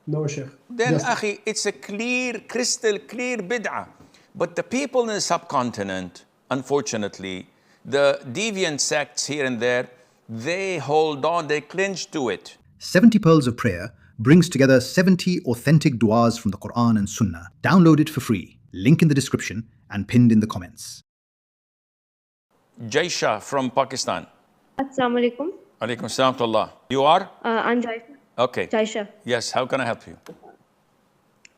No, Sheikh. Then, Just akhi, it's a clear, crystal clear bid'ah. But the people in the subcontinent, unfortunately, the deviant sects here and there, they hold on, they clinch to it. 70 Pearls of Prayer brings together 70 authentic du'as from the Quran and Sunnah. Download it for free. Link in the description and pinned in the comments. Jaisha from Pakistan. Assalamu alaikum. Alaikum assalam wa rahmatullah. You are? I'm Jaisha. Okay. Jaisha. Yes, how can I help you?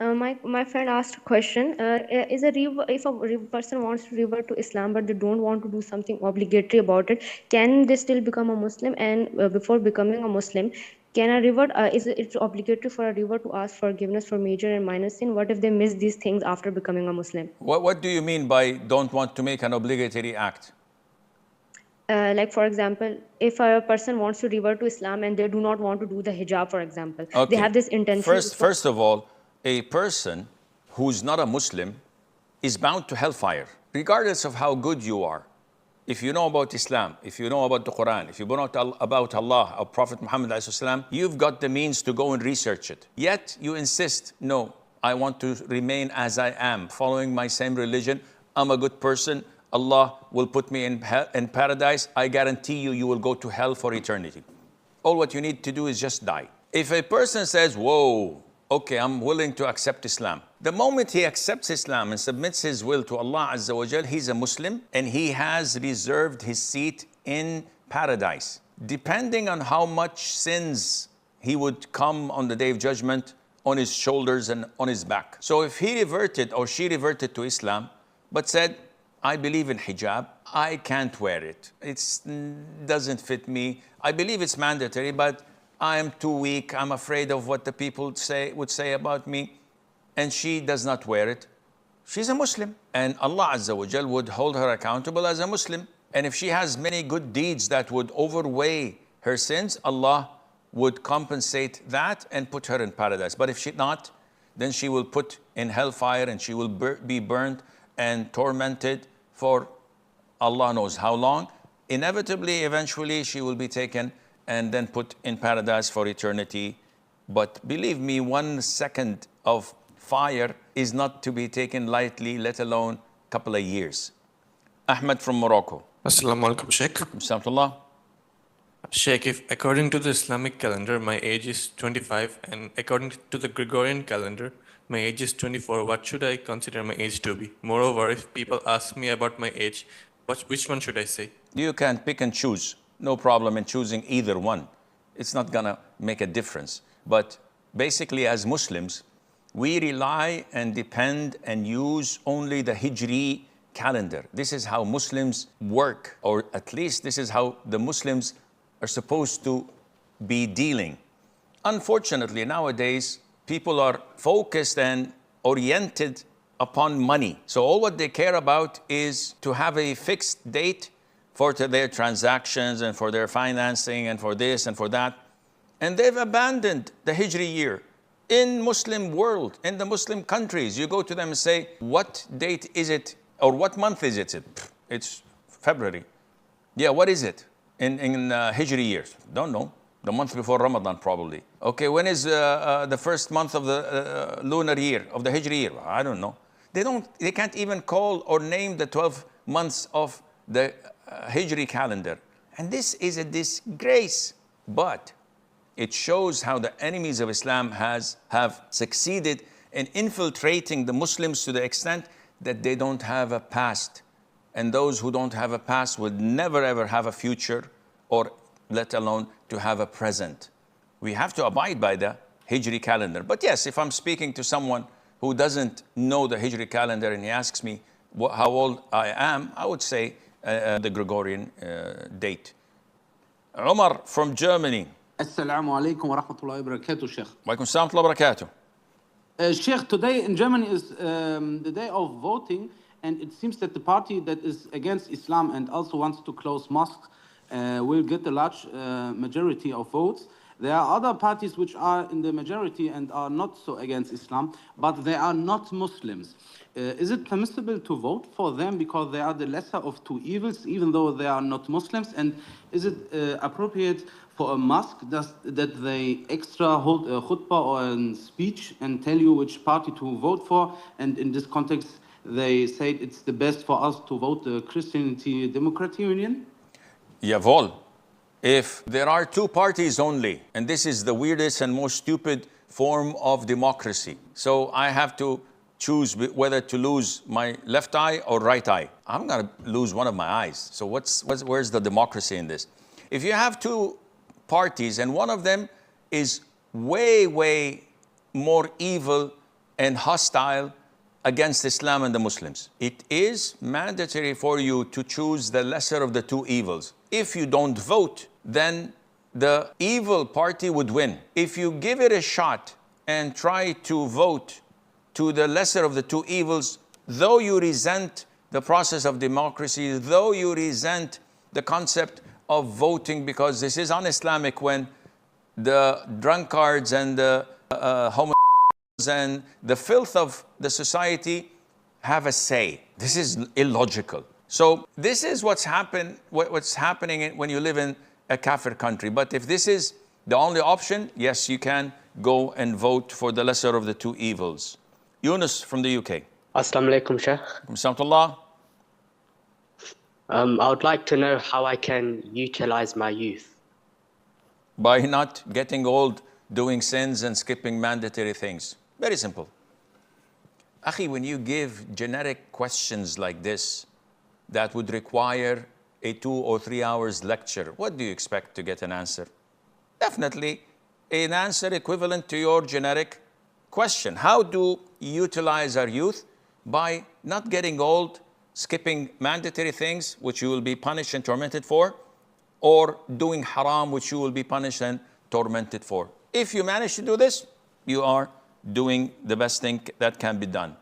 My friend asked a question. If a person wants to revert to Islam but they don't want to do something obligatory about it, can they still become a Muslim? And before becoming a Muslim, can a revert? Is it obligatory for a revert to ask forgiveness for major and minor sin? What if they miss these things after becoming a Muslim? What do you mean by don't want to make an obligatory act? Like, for example, if a person wants to revert to Islam and they do not want to do the hijab, for example, they have this intention. First of all, a person who's not a Muslim is bound to hellfire, regardless of how good you are. If you know about Islam, if you know about the Quran, if you know about Allah or Prophet Muhammad ﷺ, you've got the means to go and research it. Yet you insist, no, I want to remain as I am, following my same religion. I'm a good person. Allah will put me in paradise. I guarantee you, you will go to hell for eternity. All what you need to do is just die. If a person says, whoa, okay, I'm willing to accept Islam. The moment he accepts Islam and submits his will to Allah Azza wa Jal, he's a Muslim and he has reserved his seat in paradise. Depending on how much sins he would come on the Day of Judgment on his shoulders and on his back. So if he reverted or she reverted to Islam, but said, I believe in hijab, I can't wear it. It doesn't fit me. I believe it's mandatory, but I am too weak. I'm afraid of what the people would say about me. And she does not wear it. She's a Muslim. And Allah Azza wa Jal would hold her accountable as a Muslim. And if she has many good deeds that would overweigh her sins, Allah would compensate that and put her in paradise. But if she not, then she will put in hellfire and she will be burned and tormented for Allah knows how long. Inevitably, eventually, she will be taken and then put in paradise for eternity. But believe me, 1 second of fire is not to be taken lightly, let alone a couple of years. Ahmed from Morocco. Assalamu alaikum, Sheikh. Bismillah. Sheikh, if according to the Islamic calendar, my age is 25, and according to the Gregorian calendar, my age is 24, what should I consider my age to be? Moreover, if people ask me about my age, which one should I say? You can pick and choose. No problem in choosing either one. It's not gonna make a difference. But basically, as Muslims, we rely and depend and use only the Hijri calendar. This is how Muslims work, or at least this is how the Muslims are supposed to be dealing. Unfortunately, nowadays, people are focused and oriented upon money. So all what they care about is to have a fixed date for their transactions and for their financing and for this and for that. And they've abandoned the Hijri year. In Muslim world, in the Muslim countries, you go to them and say, what date is it? Or what month is it? It's February. Yeah, what is it in Hijri years? Don't know. The month before Ramadan, probably. Okay, when is the first month of the lunar year, of the Hijri year? I don't know. They can't even call or name the 12 months of the Hijri calendar. And this is a disgrace. But it shows how the enemies of Islam have succeeded in infiltrating the Muslims to the extent that they don't have a past. And those who don't have a past will never ever have a future, or let alone to have a present. We have to abide by the Hijri calendar. But yes, if I'm speaking to someone who doesn't know the Hijri calendar and he asks me how old I am, I would say the Gregorian date. Umar from Germany. Assalamu alaikum wa rahmatullahi wa barakatuh, Sheikh. Wa alaikum assalam wa rahmatullahi wa barakatuh. Sheikh, today in Germany is the day of voting, and it seems that the party that is against Islam and also wants to close mosques will get a large majority of votes. There are other parties which are in the majority and are not so against Islam, but they are not Muslims. Is it permissible to vote for them because they are the lesser of two evils, even though they are not Muslims? And is it appropriate for a mosque that they extra hold a khutbah or a speech and tell you which party to vote for, and in this context they say it's the best for us to vote the Christianity Democratic Union? Jawohl. If there are two parties only, and this is the weirdest and most stupid form of democracy, so I have to choose whether to lose my left eye or right eye. I'm gonna lose one of my eyes. So where's the democracy in this? If you have two parties and one of them is way more evil and hostile against Islam and the Muslims, it is mandatory for you to choose the lesser of the two evils. If you don't vote, then the evil party would win. If you give it a shot and try to vote to the lesser of the two evils, though you resent the process of democracy, though you resent the concept of voting, because this is un-Islamic when the drunkards and the homosexuals and the filth of the society have a say. This is illogical. So this is what's happening when you live in a kafir country. But if this is the only option, yes, you can go and vote for the lesser of the two evils. Yunus from the UK. Assalamu alaikum, Sheikh. Assalamualaikum. I would like to know how I can utilize my youth. By not getting old, doing sins and skipping mandatory things. Very simple. Akhi, when you give generic questions like this that would require a 2 or 3 hours lecture, what do you expect to get an answer? Definitely an answer equivalent to your generic question. How do you utilize our youth? By not getting old, skipping mandatory things, which you will be punished and tormented for, or doing haram, which you will be punished and tormented for. If you manage to do this, you are doing the best thing that can be done.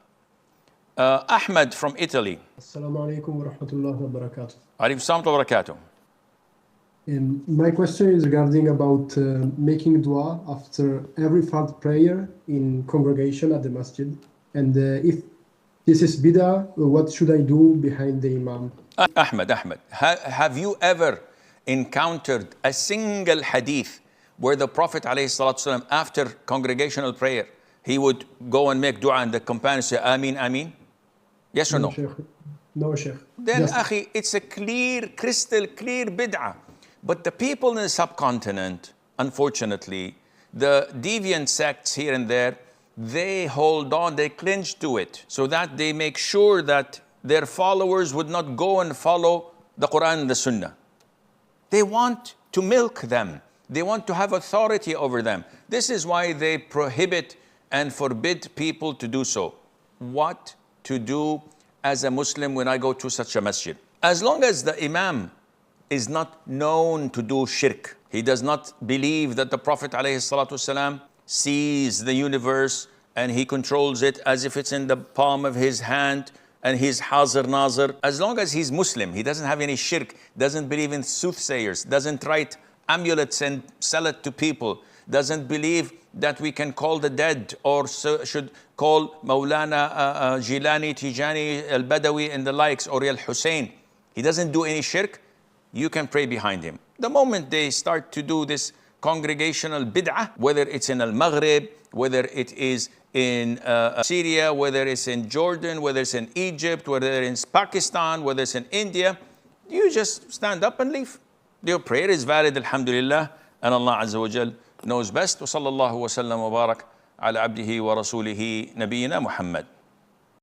Ahmed from Italy. Assalamu alaikum wa rahmatullahi wa barakatuh. Alaikum salam wa barakatuh. My question is regarding about making dua after every fard prayer in congregation at the masjid. And if this is bid'ah, what should I do behind the imam? Ahmed, have you ever encountered a single hadith where the Prophet ﷺ, after congregational prayer, he would go and make dua and the companions say, Ameen, Ameen? Yes or no? No, Sheikh. Then, akhi, it's a clear, crystal clear bid'ah. But the people in the subcontinent, unfortunately, the deviant sects here and there, they hold on, they clinch to it so that they make sure that their followers would not go and follow the Quran and the Sunnah. They want to milk them. They want to have authority over them. This is why they prohibit and forbid people to do so. What to do as a Muslim when I go to such a masjid? As long as the Imam is not known to do shirk, he does not believe that the Prophet ﷺ sees the universe and he controls it as if it's in the palm of his hand, and he's hazir nazir. As long as he's Muslim, he doesn't have any shirk, doesn't believe in soothsayers, doesn't write amulets and sell it to people, doesn't believe that we can call the dead or should call Maulana Jilani, Tijani, Al-Badawi and the likes, or Al-Hussein. He doesn't do any shirk. You can pray behind him. The moment they start to do this congregational bid'ah, whether it's in Al-Maghrib, whether it is in Syria, whether it's in Jordan, whether it's in Egypt, whether it's in Pakistan, whether it's in India, you just stand up and leave. Your prayer is valid, alhamdulillah, and Allah Azza wa Jal knows best. Wa sallallahu wa sallam wa barak ala abdihi wa rasulihi nabiyyina Muhammad.